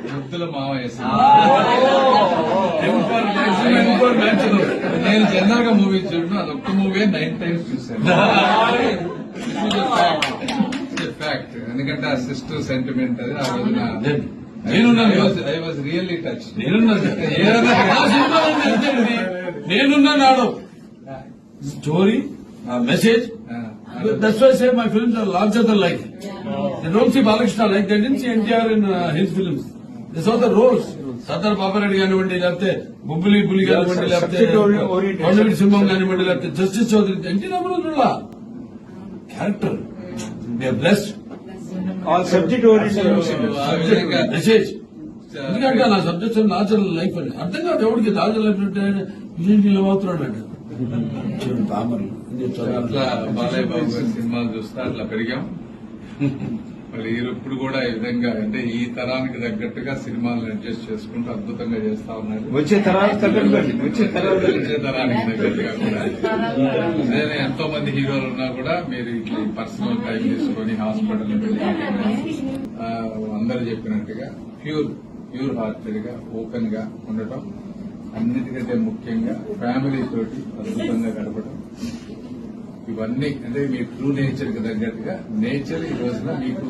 వృద్ధుల మావయ్య నేను జనరల్ గా మూవీ చూడను, అదొక్క మూవీ 9 times చూశాను. ఫ్యాక్ట్. ఎందుకంటే ఆ సిస్టర్ సెంటిమెంట్ అది ఆ రోజున ఐ వాజ్ రియల్లీ టచ్. నేనున్నాడు story message. That's why I say my films are larger than life. They don't see Balakrishna like they didn't see NTR in his films. They saw the roles. Sardar Papareddy కానివ్వండి, లేకపోతే బుబ్బులి పులి కానివ్వండి, లేకపోతే కొండవీటి సింహం కానివ్వండి, లేకపోతే justice Chowdary, NT Rama Rao character దే blessed all subject oriented message. ఎందుకంటే నా సబ్జెక్ట్ నాచురల్ లైఫ్ అని అర్థం కాదు ఎవరికి. నాచురల్ లైఫ్ అంటే ఇదేంటి ఇలా అవుతున్నాడు అంటే అట్లా బాలయ్య బాబు గారి సినిమాలు చూస్తా అట్లా పెరిగాం. మళ్ళీ ఇప్పుడు కూడా ఈ విధంగా అంటే ఈ తరానికి తగ్గట్టుగా సినిమాలను అడ్జస్ట్ చేసుకుంటూ అద్భుతంగా చేస్తా ఉన్నాడు. వచ్చే తరానికి వచ్చే తరానికి తగ్గట్టుగా కూడా అదే ఎంతో మంది హీరోలు ఉన్నా కూడా మీరు ఇట్లా పర్సనల్ టైం తీసుకొని హాస్పిటల్ వెళ్ళి అందరూ చెప్పినట్టుగా ప్యూర్ హార్టెడ్ గా ఓపెన్ గా ఉండటం, అన్నిటికంటే ముఖ్యంగా ఫ్యామిలీ తోటి అద్భుతంగా గడపడం, ఇవన్నీ అంటే మీ ట్రూ నేచర్ కి తగ్గట్టుగా నేచర్ ఈ రోజున మీకు